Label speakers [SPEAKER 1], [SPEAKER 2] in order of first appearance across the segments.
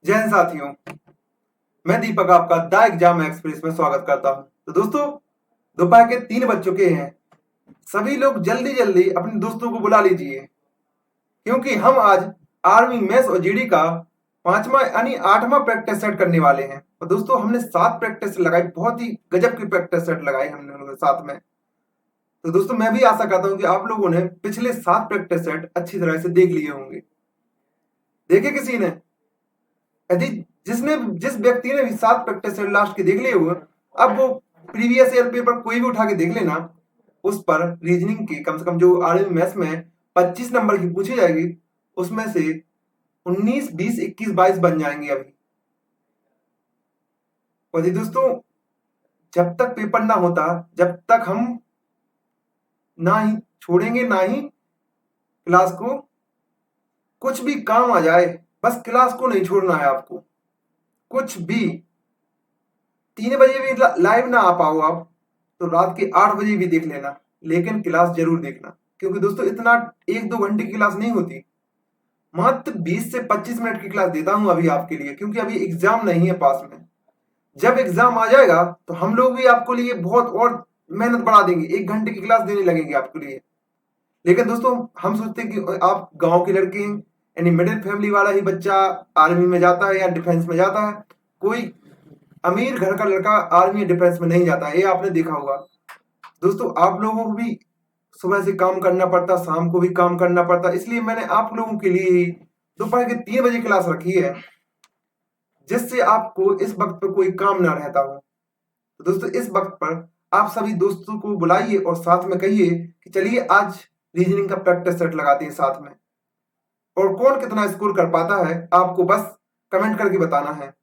[SPEAKER 1] जय हिंद साथियों। मैं दीपक आपका द एग्जाम एक्सप्रेस में स्वागत करता हूं। तो दोस्तों, दोपहर के 3 बज चुके हैं। सभी लोग जल्दी जल्दी अपने दोस्तों को बुला लीजिए, क्योंकि हम आज आर्मी मैथ्स और जीडी का 5वां यानी 8वां प्रैक्टिस सेट करने वाले हैं। और दोस्तों, हमने 7 प्रैक्टिस लगाई, बहुत ही गजब की प्रैक्टिस सेट लगाई हमने लोगों के साथ में। तो दोस्तों, मैं भी आशा करता हूं कि आप लोगों ने पिछले 7 प्रैक्टिस सेट अच्छी तरह से देख लिए होंगे। देखे किसी ने? यदि जिस व्यक्ति ने भी 7 प्रैक्टिस सेट लास्ट के देख लिए हुए, अब वो प्रीवियस ईयर पेपर कोई भी उठा के देख लेना। उस पर रीजनिंग की कम से कम जो आर्मी मैथ्स में 25 नंबर की पूछी जाएगी, उसमें से 19, 20, 21, 22 बन जाएंगे अभी। और जी दोस्तों, जब तक पेपर ना होता, जब तक हम ना ही छोड़ेंगे ना ही क्लास को। कुछ भी काम आ जाए, बस क्लास को नहीं छोड़ना है आपको। कुछ भी 3 बजे भी लाइव ना आ पाओ आप, तो रात के 8 बजे भी देख लेना, लेकिन क्लास जरूर देखना। क्योंकि दोस्तों, इतना 1-2 घंटे की क्लास नहीं होती। मात्र 20 से 25 मिनट की क्लास देता हूं अभी आपके लिए, क्योंकि अभी एग्जाम नहीं है पास में। जब एग्जाम आ जाएगा तो हम लोग भी आपको लिए बहुत और मेहनत बढ़ा देंगे, 1 घंटे की क्लास देने लगेंगे आपके लिए। लेकिन दोस्तों, हम सोचते हैं कि आप गांव के लड़के हैं, यानी मिडिल फैमिली वाला ही बच्चा आर्मी में जाता है या डिफेंस में जाता है। कोई अमीर घर का लड़का आर्मी या डिफेंस में नहीं जाता है, ये आपने देखा होगा। दोस्तों, आप लोगों को भी सुबह से काम करना पड़ता, शाम को भी काम करना पड़ता, इसलिए मैंने आप लोगों के लिए ही दोपहर के 3 बजे क्लास रखी है, जिससे आपको इस वक्त पर कोई काम ना रहता हो। तो दोस्तों, इस वक्त पर आप सभी दोस्तों को बुलाइए और साथ में कहिए कि चलिए आज रीजनिंग का प्रैक्टिस सेट लगाते हैं साथ में। और कौन कितना स्कोर कर पाता है, आपको बस कमेंट करके बताना है।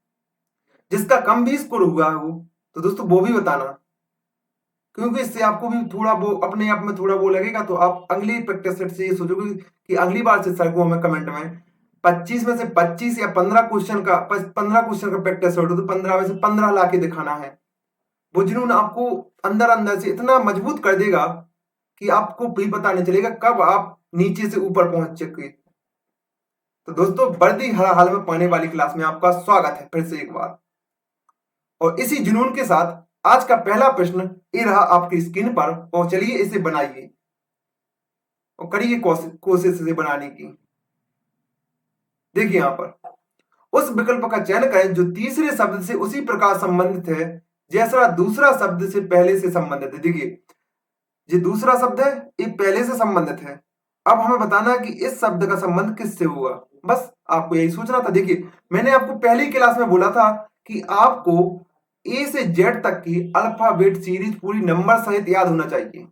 [SPEAKER 1] जिसका कम भी स्कोर हुआ हो, तो दोस्तों वो भी बताना, क्योंकि इससे आपको भी थोड़ा वो अपने आप में थोड़ा वो लगेगा। तो आप अगली प्रैक्टिस सेट से ये सोचोगे कि अगली बार से सर को हमें कमेंट में 25 में से 25 या 15 क्वेश्चन का 15 क्वेश्चन का प्रैक्टिस सेट हो, तो 15 में से 15 ला के दिखाना है। वो जुनून आपको अंदर अंदर से इतना मजबूत कर देगा कि आपको भी पता नहीं चलेगा कब आप नीचे से ऊपर पहुंच चुके। तो दोस्तों, वर्दी हर हाल में पाने वाली क्लास में आपका स्वागत है फिर से एक बार। और इसी जुनून के साथ आज का पहला प्रश्न ये रहा आपकी स्क्रीन पर, और चलिए इसे बनाइए और करिए कोशिश इसे बनाने की। देखिए, यहां पर उस विकल्प का चयन करें जो तीसरे शब्द से उसी प्रकार संबंधित है जैसा दूसरा शब्द से पहले से संबंधित है। देखिए, ये दूसरा शब्द है, ये पहले से संबंधित है। अब हमें बताना है कि इस शब्द का संबंध किससे होगा, बस आपको यही सोचना था। देखिए, मैंने आपको पहली क्लास में बोला था कि आपको ए से जेड तक की अल्फाबेट सीरीज पूरी नंबर सहित याद होना चाहिए।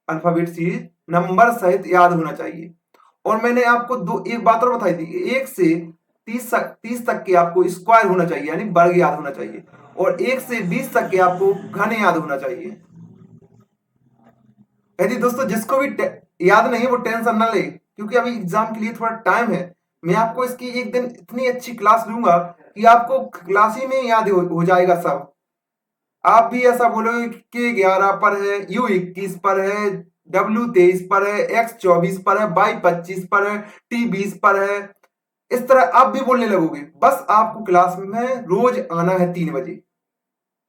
[SPEAKER 1] अल्फाबेट सीरीज नंबर सहित याद होना चाहिए। और मैंने आपको एक बात और बताई थी, 1 से 30 तक के आपको स्क्वायर होना चाहिए, यानी वर्ग याद होना चाहिए। और 1 से 20 तक के आपको घन याद होना चाहिए। यदि दोस्तों जिसको भी याद नहीं है वो टेंशन ना ले, क्योंकि अभी एग्जाम के लिए थोड़ा टाइम है। मैं आपको इसकी एक दिन इतनी अच्छी क्लास लूंगा कि आपको क्लास ही में याद हो जाएगा सब। आप भी ऐसा बोलोगे कि 11 पर है, यू 21 पर है, डब्ल्यू 23 पर है, एक्स 24 पर है, वाई 25 पर है, टी 20 पर है। इस तरह आप भी बोलने लगोगे। बस आपको क्लास में रोज आना है 3 बजे।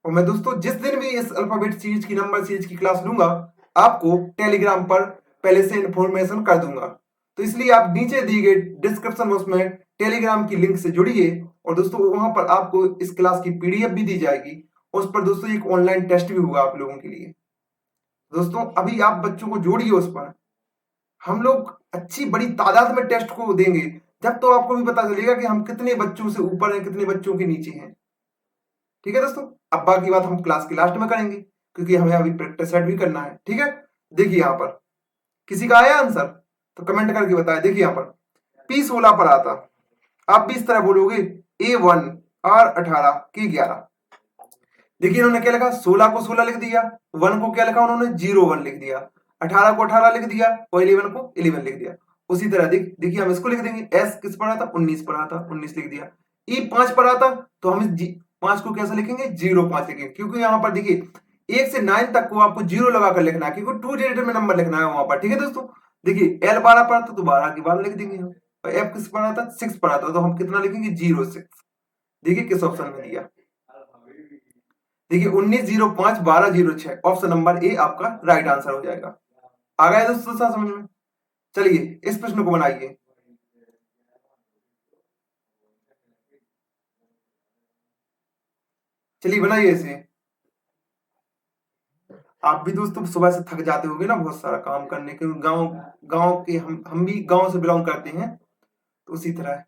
[SPEAKER 1] और मैं दोस्तों जिस दिन भी इस अल्फाबेट सीरीज की नंबर सीरीज की क्लास लूंगा, आपको टेलीग्राम पर पहले से इंफॉर्मेशन कर दूंगा। तो इसलिए आप नीचे दिए गए डिस्क्रिप्शन बॉक्स में टेलीग्राम की लिंक से जुड़िए। और दोस्तों, वहां पर आपको इस क्लास की पीडीएफ भी दी जाएगी। उस पर दोस्तों एक ऑनलाइन टेस्ट भी होगा आप लोगों के लिए। दोस्तों, अभी आप बच्चों को जोड़िए उस पर। हम लोग अच्छी बड़ी तादाद में टेस्ट को देंगे, जब तो आपको भी पता चलेगा कि हम कितने बच्चों से ऊपर हैं, कितने बच्चों के नीचे हैं। ठीक है दोस्तों, अब बाकी बात हम क्लास के लास्ट में करेंगे, क्योंकि हमें अभी प्रैक्टिस सेट भी करना है। ठीक है, देखिए यहाँ पर किसी का आया आंसर तो कमेंट करके बताएं। देखिए यहाँ पर P16 पर आता, आप भी इस तरह बोलोगे A1 R18 K11। देखिए इन्होंने क्या लिखा, 16 को 16 लिख दिया, 1 को क्या लिखा उन्होंने 01 लिख दिया, 18 को 18 लिख दिया और 11 को 11 लिख दिया। उसी तरह देखिए हम इसको लिख देंगे, S किस पर आता, 19 पर आता, 19 लिख दिया। E 5 पर आता तो हम इस 5 को कैसे लिखेंगे, 05 लिखेंगे, क्योंकि यहाँ पर देखिए 1 से 9 तक को आपको 0 लगाकर लिखना है, क्योंकि 2 डिजिट में नंबर लिखना है वहां पर। ठीक है दोस्तों, देखिए L 12 पर आता तो 12 की 12 लिख देंगे हम। और एफ किस पढ़ा था, 6 पढ़ा था, तो हम कितना लिखेंगे 06। देखिए किस ऑप्शन में दिया, देखिए 1905 1206, ऑप्शन नंबर ए आपका राइट आंसर हो जाएगा। आ गया दोस्तों समझ में। चलिए इस प्रश्न को बनाइए। चलिए बनाइए इसे। आप भी दोस्तों सुबह से थक जाते होंगे ना बहुत सारा काम करने के, गांव गांव के हम भी गांव से बिलोंग करते हैं, तो उसी तरह है।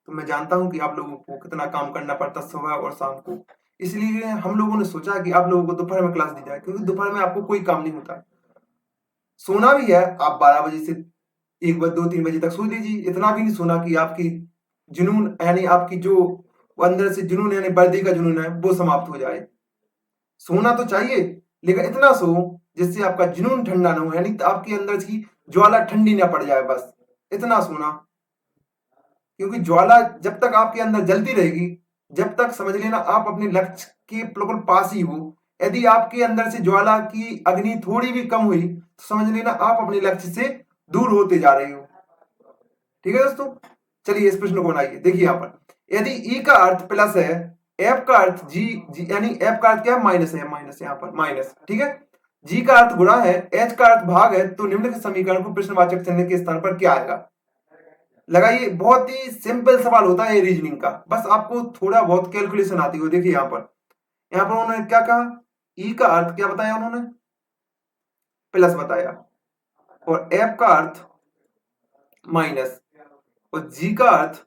[SPEAKER 1] तो मैं जानता हूं कि आप लोगों को कितना काम करना पड़ता है सुबह और शाम को। इसलिए हम लोगों ने सोचा कि आप लोगों को दोपहर में क्लास दी जाए, क्योंकि दोपहर में आपको कोई काम नहीं होता। सोना भी है, आप 12 बजे से 1 बजे 2 3 बजे तक सो लीजिए। इतना भी नहीं सोना कि आपकी जुनून यानी आपकी जो अंदर से जुनून यानी वर्दी का जुनून है वो समाप्त हो जाए। सोना तो चाहिए, लेकिन इतना सो जिससे आपका जुनून ठंडा ना हो, यानी आपके अंदर की ज्वाला ठंडी ना पड़ जाए, बस इतना सोना। क्योंकि ज्वाला जब तक आपके अंदर जलती रहेगी, जब तक समझ लेना आप अपने लक्ष्य के बिल्कुल पास ही हो। यदि आपके अंदर से ज्वाला की अग्नि थोड़ी भी कम हुई तो समझ लेना आप अपने लक्ष्य से दूर होते जा रहे हो। ठीक है दोस्तों, चलिए इस प्रश्न को बनाइए। देखिए यहाँ पर यदि ई का अर्थ प्लस है, एफ का अर्थ जी, यानी एफ का अर्थ क्या है, माइनस है, माइनस यहाँ पर माइनस, ठीक है। जी का अर्थ गुणा है, एच का अर्थ भाग है, तो निम्नलिखित समीकरण को प्रश्नवाचक चिन्ह के स्थान पर क्या आएगा। लगाइए, बहुत ही सिंपल सवाल होता है ये रीजनिंग का, बस आपको थोड़ा बहुत कैलकुलेशन आती हो। देखिए यहाँ पर उन्होंने क्या कहा, ई का अर्थ क्या बताया उन्होंने, प्लस बताया, और एफ का अर्थ माइनस, और जी का अर्थ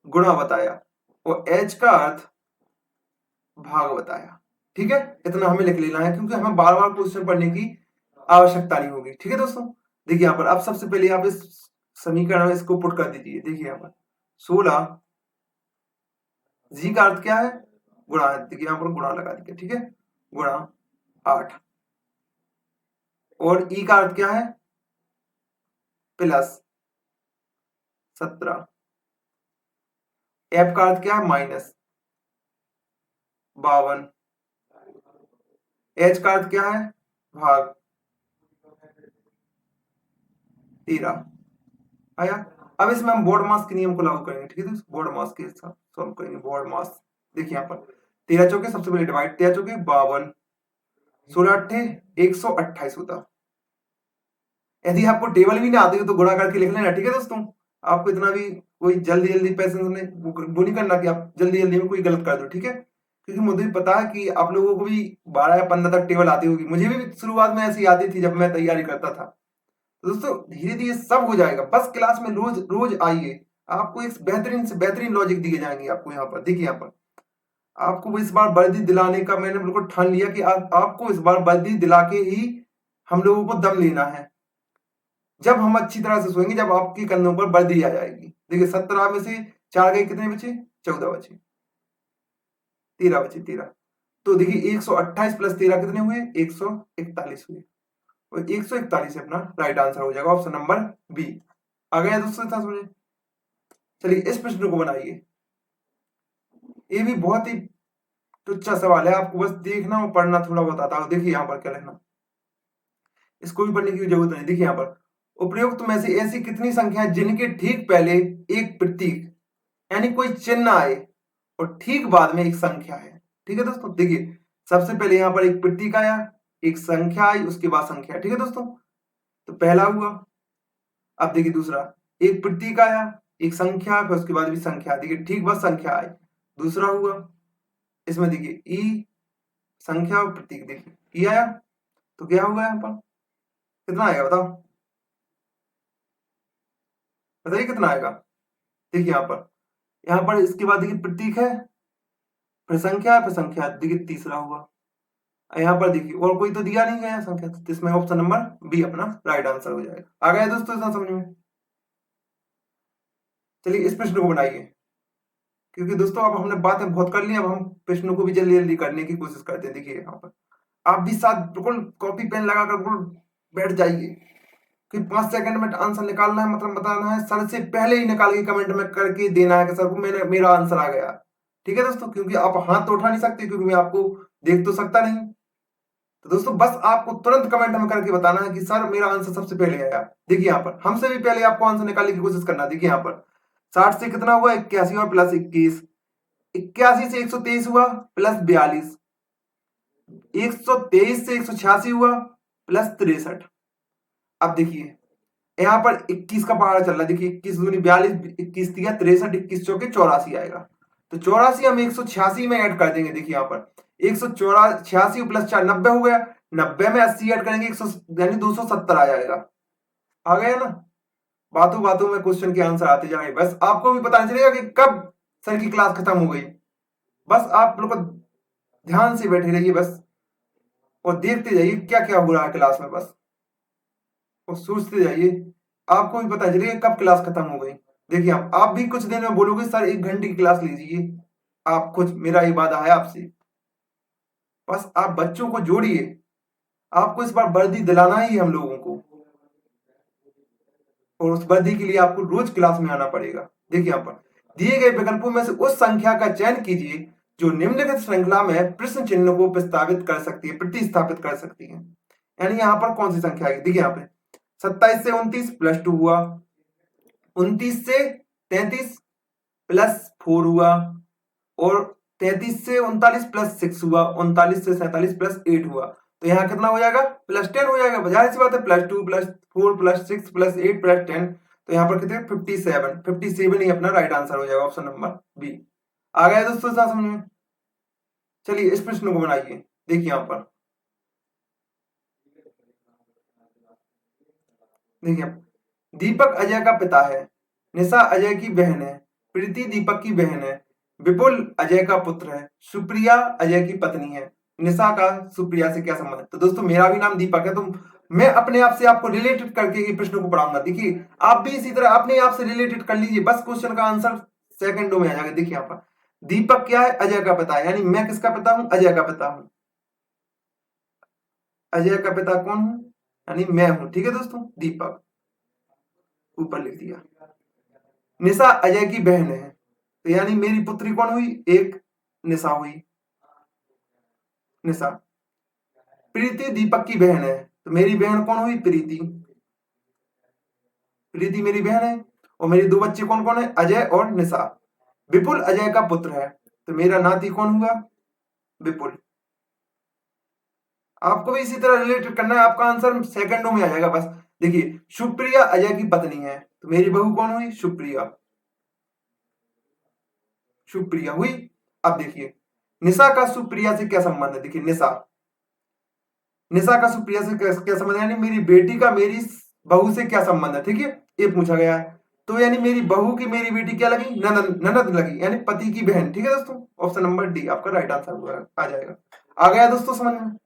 [SPEAKER 1] गुणा बताया, और एच का अर्थ भाग बताया। ठीक है, इतना हमें लिख लेना है, क्योंकि हमें बार बार क्वेश्चन पढ़ने की आवश्यकता नहीं होगी। ठीक है दोस्तों, देखिए यहाँ पर अब सबसे पहले आप इस समीकरण में इसको पुट कर दीजिए। देखिए यहाँ पर 16, जी का अर्थ क्या है, गुणा है, देखिए यहाँ पर गुणा लगा दीजिए, ठीक है, गुणा 8, और ई का अर्थ क्या है, प्लस 17, एफ का अर्थ क्या है, माइनस 52, एच का अर्थ क्या है, भाग 13 आया। अब इसमें हम बोर्ड मास के नियम को लागू करेंगे। ठीक है, बोर्ड मास के साथ सॉल्व करेंगे। बोर्ड मास, देखिए यहाँ पर 13 चौके सबसे पहले डिवाइड, 13 चौके 52, 16 अट्ठे 128 होता। यदि आपको टेबल भी ना आती हो तो गुणा करके लिख लेना। ठीक है दोस्तों, आपको इतना भी कोई जल्दी जल्दी पैसे वो नहीं करना कि आप जल्दी जल्दी में कोई गलत कर दो। ठीक है, क्योंकि मुझे भी पता है कि आप लोगों को भी 12 या 15 तक टेबल आती होगी, मुझे भी शुरुआत में ऐसी आती थी जब मैं तैयारी करता था। तो दोस्तों धीरे धीरे सब हो जाएगा, बस क्लास में रोज रोज आइए, आपको एक बेहतरीन से बेहतरीन लॉजिक दिए जाएंगे। आपको यहाँ पर देखिए, यहाँ पर आपको इस बार वर्दी दिलाने का मैंने बिल्कुल ठान लिया कि आपको इस बार वर्दी दिला के ही हम लोगों को दम लेना है। जब हम अच्छी तरह से सोएंगे, जब आपके कंधों पर वर्दी आ जाएगी। देखिए 17 में से 4 गए, कितने बचे, 14 बचे, 13 बचे, 13। तो देखिए 128 प्लस 13 कितने हुए, 141 हुए, और 141 अपना राइट आंसर हो जाएगा, ऑप्शन नंबर बी। आ गया दोस्तों समझे। चलिए इस प्रश्न को बनाइए, ये भी बहुत ही तुच्छ सवाल है, आपको बस देखना और पढ़ना थोड़ा बहुत आता है। देखिए यहाँ पर क्या लिखना, इसको भी पढ़ने की जरूरत नहीं। देखिए यहाँ पर उपयुक्त में से ऐसी कितनी संख्या जिनके ठीक पहले एक प्रतीक यानी कोई चिन्ह आए और ठीक बाद में एक संख्या है। ठीक है दोस्तों, देखिए सबसे पहले यहाँ पर एक प्रतीक आया, एक संख्या आई, उसके बाद संख्या। ठीक है दोस्तों, तो पहला हुआ। अब देखिए दूसरा, एक प्रतीक आया, एक संख्या, फिर उसके बाद भी संख्या, देखिए ठीक बाद संख्या आई, दूसरा हुआ। इसमें देखिए ई, संख्या और प्रतीक, देखिए ई आया, तो क्या होगा यहाँ पर, कितना आएगा बताओ, बताइए कितना आएगा। देखिए यहाँ पर इसके बाद देखिए प्रतीक है, फिर संख्या, देखिए तीसरा हुआ। यहाँ पर देखिए और कोई तो दिया नहीं गया संख्या, तो इसमें ऑप्शन नंबर बी अपना राइट आंसर हो जाएगा। आ गया दोस्तों इतना समझ में। चलिए इस प्रश्न को बनाइए, क्योंकि दोस्तों अब हमने बातें बहुत कर ली, अब हम प्रश्नों को भी जल्दी जल्दी करने की कोशिश करते हैं। देखिए यहाँ पर आप भी साथ बिल्कुल कॉपी पेन लगाकर बिल्कुल बैठ जाइए, कि 5 सेकंड में आंसर निकालना है, मतलब बताना है, सर से पहले ही निकाल के कमेंट में करके देना है कि सर को मेरा आंसर आ गया। ठीक है दोस्तों, क्योंकि आप हाथ तो उठा नहीं सकते, क्योंकि मैं आपको देख तो सकता नहीं। तो दोस्तों बस आपको तुरंत कमेंट में करके बताना है कि सर मेरा आंसर सबसे पहले आया। देखिए यहाँ पर हमसे भी पहले आपको आंसर निकालने की कोशिश करना। देखिए यहाँ पर 60 से कितना हुआ 81 और प्लस 21, 81 से 123 हुआ प्लस 42, 123 से 186 हुआ प्लस 63। अब देखिए यहाँ पर 21 का पहाड़ा चल रहा है। देखिए 21 दूनी 42, 21 दिया 63, 21 चौके 84 आएगा। तो 84 हम 186 में ऐड कर देंगे। देखिए यहाँ पर 186 प्लस 4 90 हो गया, 90 में 80 ऐड करेंगे 100 यानी 270 आ जाएगा। आ गया ना। बातों बातों में क्वेश्चन के आंसर आते जाएंगे। बस आपको भी पता चलेगा कि कब सर की क्लास खत्म हो गई। बस आप लोग को ध्यान से बैठे रहिए बस, और देखते जाइए क्या क्या हो रहा है क्लास में बस, और सोचते जाइए। आपको भी पता चलेगा कब क्लास खत्म हो गई। देखिए आप भी कुछ देर में बोलोगे सर 1 घंटे की क्लास लीजिए। आप कुछ, मेरा ये वादा है आपसे। बस आप बच्चों को जोड़िए। आपको इस बार वर्दी दिलाना ही है हम लोगों को, और उस वर्दी के लिए आपको रोज क्लास में आना पड़ेगा। देखिए यहाँ पर दिए गए विकल्पों में से उस संख्या का चयन कीजिए जो निम्नलिखित श्रृंखला में प्रश्न चिन्ह को प्रस्तावित कर सकती है, प्रतिस्थापित कर सकती है। यानी यहाँ पर कौन सी संख्या आएगी। देखिए यहाँ पे 27 से 29 प्लस 2 हुआ, 29 से 33 प्लस 4 हुआ, और 33 से 39 प्लस 6 हुआ, 39 से 47 प्लस 8 हुआ। तो यहाँ कितना हो जाएगा प्लस 10 हो जाएगा। जाहिर सी बात है, plus 2 plus 4 plus 6 plus 8 plus 10, तो यहाँ पर कितने 57, 57 ही अपना राइट आंसर हो जाएगा, ऑप्शन नंबर बी। आ गया दोस्तों साथ समझ में। चलिए इस प्रश्न को बनाइए। देखिए यहाँ पर देखिए, दीपक अजय का पिता है, निशा अजय की बहन है, प्रीति दीपक की बहन है, विपुल अजय का पुत्र है, सुप्रिया अजय की पत्नी है। निशा का सुप्रिया से क्या संबंध है। तो दोस्तों मेरा भी नाम दीपक है, तो मैं अपने आप से आपको रिलेटेड करके ये प्रश्न को पढ़ाऊंगा। देखिए आप भी इसी तरह अपने आप से रिलेटेड कर लीजिए, बस क्वेश्चन का आंसर सेकंडों में आ जाएगा। देखिए यहाँ पर दीपक क्या है, अजय का पिता है, यानी मैं किसका पिता हूं, अजय का पिता हूं। अजय का पिता कौन हूं, यानी मैं हूं। ठीक है दोस्तों, दीपक ऊपर लिख दिया। निशा अजय की बहन है, तो यानी मेरी पुत्री कौन हुई, एक निशा हुई, निशा। प्रीति दीपक की बहन है, तो मेरी बहन कौन हुई, प्रीति। प्रीति मेरी बहन है, और मेरे दो बच्चे कौन कौन है, अजय और निशा। विपुल अजय का पुत्र है, तो मेरा नाती कौन हुआ, विपुल। आपको भी इसी तरह रिलेटेड करना है, आपका आंसर सेकंडों में आ जाएगा बस। देखिए सुप्रिया अजय की पत्नी है, तो मेरी बहू कौन हुई, सुप्रिया, सुप्रिया हुई। अब देखिए निशा का सुप्रिया से क्या संबंध है। देखिए निशा, निशा का सुप्रिया से क्या संबंध है, यानी मेरी बेटी का मेरी बहू से क्या संबंध है। ठीक है, ये पूछा गया है। तो यानी मेरी बहू की मेरी बेटी क्या लगी, ननद, ननद लगी, यानी पति की बहन। ठीक है दोस्तों, ऑप्शन नंबर डी आपका राइट आंसर आ जाएगा। आ गया दोस्तों समझ में।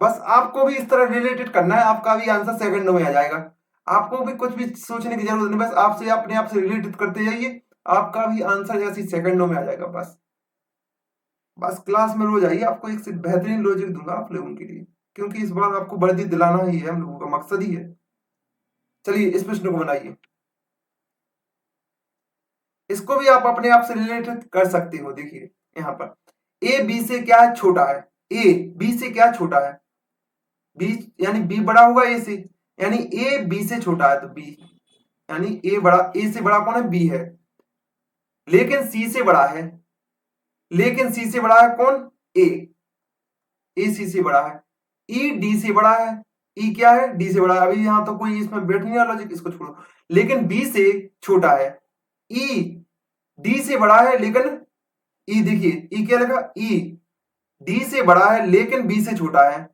[SPEAKER 1] बस आपको भी इस तरह रिलेटेड करना है, आपका भी आंसर सेकंडों में आ जाएगा। आपको भी कुछ भी सोचने की जरूरत नहीं, बस आपसे अपने आप से रिलेटेड करते जाइए, आपका भी आंसर जैसे सेकंडों में आ जाएगा। बस बस क्लास में रोज आइए, आपको एक से बेहतरीन लॉजिक दूंगा आप लोगों के लिए, क्योंकि इस बार आपको वर्दी दिलाना ही है, हम लोगों का मकसद ही है। चलिए इस प्रश्न को बनाइए। इसको भी आप अपने आप से रिलेटेड कर सकते हो। देखिए यहाँ पर ए बी से क्या छोटा है, ए बी से क्या छोटा है, बी यानी बी बड़ा होगा ए से, यानी ए बी से छोटा है, तो बी यानी ए बड़ा, ए से बड़ा कौन है, बी है। लेकिन सी से बड़ा है, लेकिन सी से बड़ा है कौन, ए सी से बड़ा है। ई डी से बड़ा है, ई क्या है, डी से बड़ा है। अभी यहां तो कोई इसमें बैठ नहीं रहा लॉजिक, इसको छोड़ो। लेकिन बी से छोटा है, ई डी से बड़ा है, लेकिन ई देखिए ई क्या लगा, ई डी से बड़ा है लेकिन बी से छोटा है।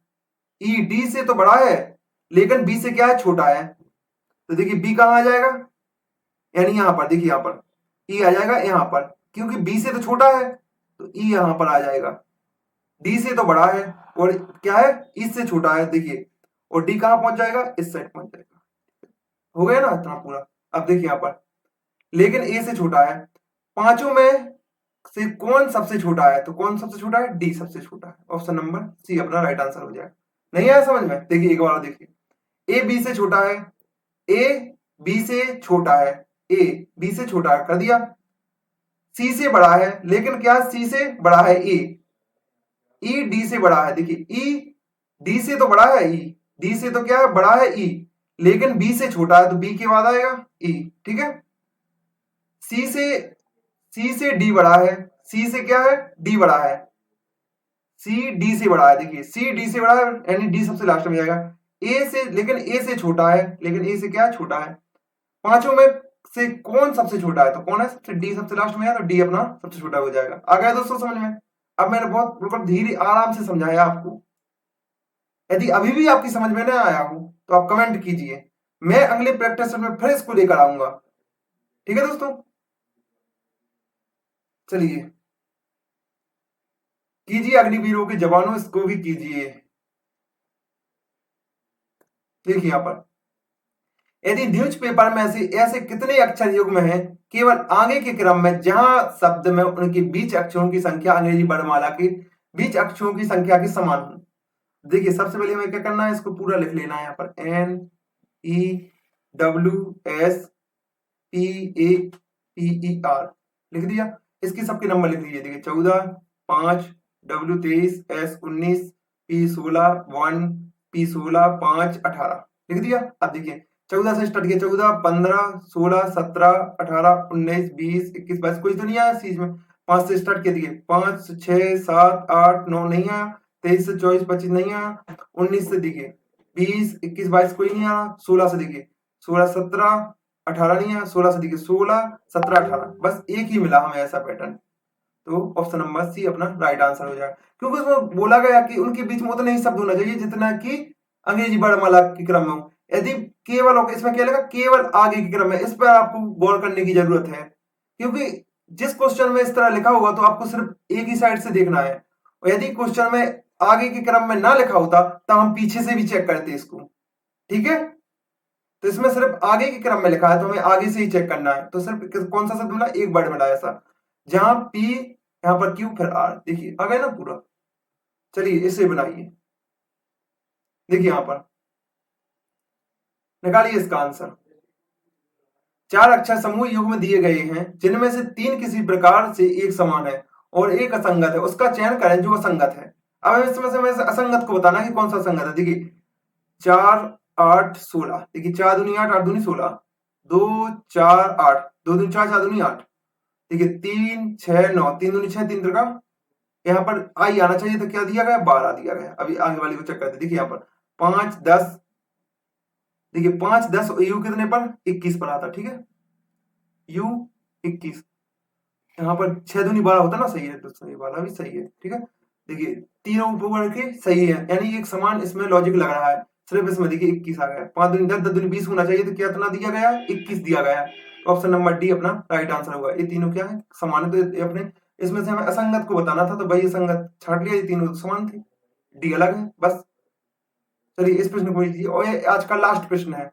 [SPEAKER 1] ई डी से तो बड़ा है लेकिन बी से क्या है, छोटा है। तो देखिए बी कहां आ जाएगा, यानी यहां पर देखिए, यहां पर ई आ जाएगा यहां पर, क्योंकि बी से तो छोटा है तो ई यहां पर आ जाएगा। डी से तो बड़ा है और क्या है, इससे छोटा है। देखिए और डी कहां पहुंच जाएगा, इस साइड पहुंच जाएगा। हो गया ना इतना पूरा। अब देखिए यहां पर लेकिन ए से छोटा है, पांचों में से कौन सबसे छोटा है, तो कौन सबसे छोटा है, डी सबसे छोटा है। ऑप्शन नंबर सी अपना राइट आंसर हो जाएगा। नहीं आया समझ में, देखिए एक बार देखिए, ए बी से छोटा है, ए बी से छोटा है, ए बी से छोटा है कर दिया। सी से बड़ा है, लेकिन क्या सी से बड़ा है, ए ई डी से बड़ा है। देखिए ई डी से तो बड़ा है ई, डी से तो क्या है बड़ा है ई, लेकिन बी से छोटा है तो बी के बाद आएगा ई, ठीक है। सी से सी से डी बड़ा है, सी से क्या है डी बड़ा है, सी डी से बड़ा है, देखिए सी डी से बड़ा है यानी डी सबसे लास्ट में जाएगा। ए से, लेकिन ए से छोटा है, लेकिन ए से क्या है छोटा है। पांचों में से कौन सबसे छोटा है, तो कौन है सबसे, डी सबसे लास्ट में है तो डी अपना सबसे छोटा हो जाएगा। आ गया दोस्तों समझ में? अब मैंने बहुत बिल्कुल धीरे आराम से समझाया आपको। यदि अभी भी आपकी समझ में नहीं आया हो तो आप कमेंट कीजिए, मैं अगले प्रैक्टिस में फिर इसको लेकर आऊंगा, ठीक है दोस्तों। चलिए कीजिए अग्निवीरों के जवानों, इसको भी कीजिए। देखिए यहां पर, यदि न्यूज़पेपर में से ऐसे कितने अक्षर युग्म हैं केवल आगे के क्रम में जहां शब्द में उनके बीच अक्षरों की संख्या अंग्रेजी वर्णमाला के बीच अक्षरों की संख्या के समान हो। देखिए सबसे पहले हमें क्या करना है, इसको पूरा लिख लेना है। यहाँ पर NEWSPAPER लिख दिया। इसके सबके नंबर लिख लीजिए। देखिए 14, 5, W23, S19, P16, 1, P16, 5, 18 लिख दिया। अब देखिए 14 से स्टार्ट किया, 14, 15, 16, 17, 18, 19, 20, 21, 22, कोई तो नहीं आया चीज में। 5 से स्टार्ट किया, देखिए 5, 6, 7, 8, 9 नहीं आया। 23 से 24, 25 नहीं आया। 19 से देखिए 20, 21, 22 कोई नहीं आया। 16 से देखिए 16, 17, 18 नहीं आया। 16 से देखिए 16, 17, 18, बस एक ही मिला हमें ऐसा पैटर्न। तो ऑप्शन नंबर सी अपना राइट आंसर हो जाएगा, क्योंकि उसमें बोला गया कि उनके बीच में उतना ही शब्द होना चाहिए जितना कि अंग्रेजी वर्णमाला के क्रम में हो। यदि केवल होगा, इसमें क्या लगा केवल आगे के क्रम में, इस पर आपको गौर करने की जरूरत है, क्योंकि जिस क्वेश्चन में इस तरह लिखा होगा तो आपको सिर्फ एक ही साइड से देखना है, और यदि क्वेश्चन में आगे के क्रम में ना लिखा होता तो हम पीछे से भी चेक करते इसको, ठीक है। तो इसमें सिर्फ आगे के क्रम में लिखा है तो हमें आगे से ही चेक करना है। तो सिर्फ कौन सा शब्द मिला, एक वर्ड मिला ऐसा, जहां पी यहां पर क्यू फिर आर, देखिए आ गया ना पूरा। चलिए इसे बनाइए, देखिए यहां पर निकालिए इसका आंसर। 4 अक्षर समूह युग में दिए गए हैं जिनमें से 3 किसी प्रकार से एक समान है और एक असंगत है, उसका चयन करें जो असंगत है। अब हमें इसमें से असंगत को बताना है कि कौन सा असंगत है। देखिए 4, 8, 16, देखिए 4 दूनी 8, 8 दूनी 16, 2, 4, 8, 2 दूनी 4, 4 दूनी 8, देखिए 3, 6, 9, 3 दूनी 6, 3 त्रिका, यहाँ पर आई आना चाहिए तो क्या दिया गया 12 दिया गया। अभी आगे वाली को चेक करते, देखिए यहाँ पर 5, 10, देखिए 5, 10 यू कितने पर 21 पर आता, ठीक है, यू 21, यहाँ पर 6 दूनी 12 होता ना, सही है, तो सही वाला भी सही है, ठीक है। देखिए तीनों ऊपर के सही है, यानी एक समान इसमें लॉजिक लग रहा है। सिर्फ इसमें देखिए 21 आ गया, 5 दूनी 10, 10 दूनी 20 होना चाहिए तो क्या इतना दिया गया है 21 दिया गया है। तो ऑप्शन नंबर डी अपना राइट आंसर होगा। ये तीनों क्या है समान है, तो ये अपने इसमें से हमें असंगत को बताना था तो भाई असंगत छाट लिया, ये तीनों समान थे, डी अलग है बस। चलिए इस प्रश्न को लीजिए, और ये आज का लास्ट प्रश्न है।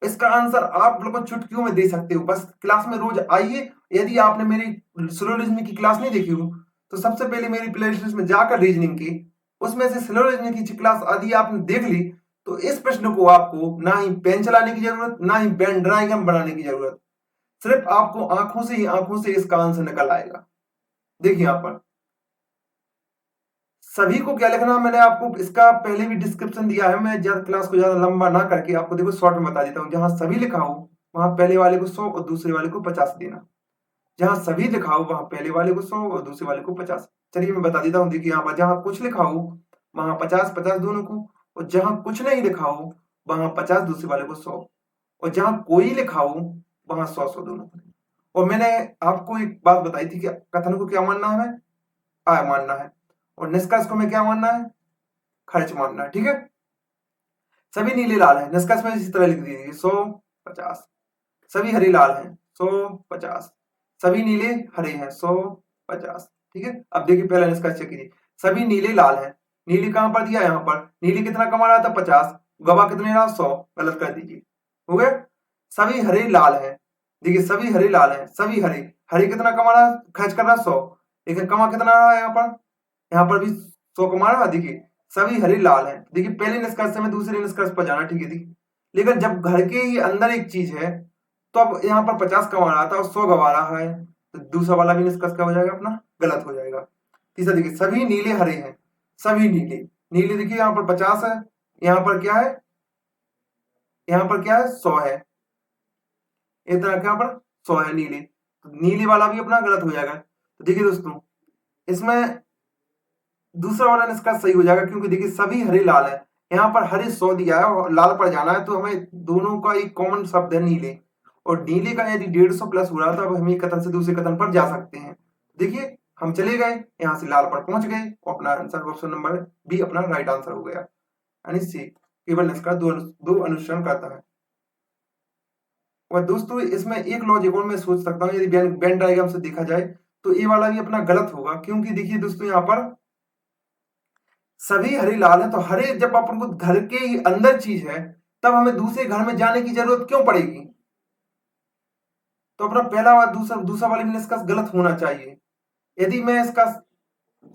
[SPEAKER 1] इसका आंसर आप बिल्कुल चुटकियों में दे सकते हो, बस क्लास में रोज आइए। यदि आपने मेरी सिलोजिज्म की क्लास नहीं देखी हो तो सबसे पहले मेरी प्लेलिस्ट में जाकर रीजनिंग की, उसमें से सिलोजिज्म की क्लास आदि आपने देख ली तो इस प्रश्न को आपको ना ही पेन चलाने की जरूरत, ना ही पेन ड्राइंग बनाने की जरूरत, सिर्फ आपको आंखों से इसका आंसर निकल आएगा। देखिए यहां पर सभी को क्या लिखना, मैंने आपको इसका पहले भी डिस्क्रिप्शन दिया है, मैं ज्यादा क्लास को ज्यादा लंबा ना करके आपको देखो शॉर्ट में बता देता हूँ। जहां सभी लिखा हो वहां पहले वाले को 100 और दूसरे वाले को 50 देना। जहां सभी लिखा हो वहां पहले वाले को 100 और दूसरे वाले को 50। चलिए मैं बता देता हूँ, देखिए यहाँ पर जहां कुछ लिखा हो वहां 50 50 दोनों को, और जहां कुछ नहीं लिखा हो वहां 50 दूसरे वाले को 100, और जहां कोई लिखा हो वहां 100 दोनों को। और मैंने आपको एक बात बताई थी कि कथन को क्या मानना है, हमें आय मानना है, और निष्कर्ष को हमें क्या मानना है, खर्च मानना है, ठीक है। सभी नीले लाल हैं, निष्कर्ष में इसी तरह लिख दीजिए 100 50। सभी हरे लाल हैं 100 50। सभी नीले हरे हैं 100 50, ठीक है। अब देखिए पहला निष्कर्ष चेक कीजिए, सभी नीले लाल हैं, नीले कहां पर दिया, यहाँ पर नीले कितना कमा रहा था 50, गवा कितने रहा 100, गलत कर दीजिए, हो गया। सभी हरे लाल हैं, देखिए सभी हरे लाल हैं, सभी हरे, हरे कितना कमा रहा खर्च कर रहा 100, लेकिन कमा कितना रहा यहाँ पर भी 100 कमा रहा। देखिए सभी हरे लाल हैं, देखिए पहले निष्कर्ष से हमें दूसरे निष्कर्ष पर जाना, ठीक है। देखिए लेकिन जब घर के ही अंदर एक चीज है तो अब यहाँ पर 50 कमा रहा था और 100 गवा रहा है, तो दूसरा वाला भी निष्कर्ष क्या हो जाएगा अपना गलत हो जाएगा। तीसरा देखिए सभी नीले हरे हैं, सभी नीले, नीले देखिए यहाँ पर 50 है, यहाँ पर क्या है, यहाँ पर क्या है 100 है, इतना यहाँ पर 100 है नीले, तो नीले वाला भी अपना गलत हो जाएगा। तो देखिए दोस्तों इसमें दूसरा वाला इसका सही हो जाएगा, क्योंकि देखिए सभी हरे लाल है, यहाँ पर हरे 100 दिया है और लाल पर जाना है, तो हमें दोनों का एक कॉमन शब्द है नीले, और नीले का यदि 150 प्लस हो रहा था, अब हम एक कथन से दूसरे कथन पर जा सकते हैं। देखिए हम चले गए यहाँ से लाल पर पहुंच गए और अपना आंसर ऑप्शन नंबर बी अपना राइट आंसर हो गया, यानी सी केवल इसका दो अनुसरण करता है। और दोस्तों इसमें एक लॉजिक और मैं सोच सकता हूँ, यदि वेन डायग्राम से देखा जाए तो ये वाला भी अपना गलत होगा, क्योंकि देखिए दोस्तों यहाँ पर सभी हरे लाल है, तो हरे जब अपन को घर के अंदर चीज है तब हमें दूसरे घर में जाने की जरूरत क्यों पड़ेगी, तो अपना पहला और दूसरा वाले में इसका गलत होना चाहिए। यदि मैं इसका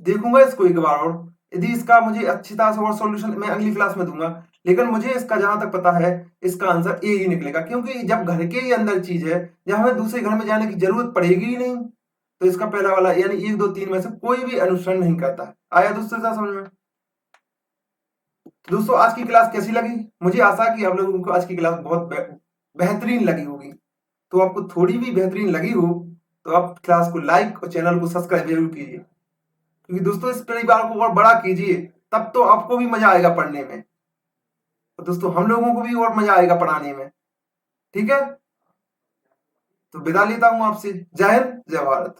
[SPEAKER 1] देखूंगा इसको एक बार और, यदि इसका मुझे अच्छी तरह से और सॉल्यूशन मैं अगली क्लास में दूंगा, लेकिन मुझे इसका जहां तक पता है इसका आंसर ए ही निकलेगा, क्योंकि जब घर के ही अंदर चीज है जब हमें दूसरे घर में जाने की जरूरत पड़ेगी ही नहीं, तो इसका पहला वाला यानी 1 2 3 में से कोई भी अनुसरण नहीं करता है। आया दोस्तों समझ में? दोस्तों आज की क्लास कैसी लगी? मुझे आशा है कि आप लोगों को आज की क्लास बहुत बेहतरीन लगी होगी। तो आपको थोड़ी भी बेहतरीन लगी हो तो आप क्लास को लाइक और चैनल को सब्सक्राइब जरूर कीजिए, क्योंकि दोस्तों इस परिवार को और बड़ा कीजिए, तब तो आपको भी मजा आएगा पढ़ने में, और दोस्तों हम लोगों को भी और मजा आएगा पढ़ाने में। ठीक है, तो विदा लेता हूं आपसे। जय हिंद, जय भारत।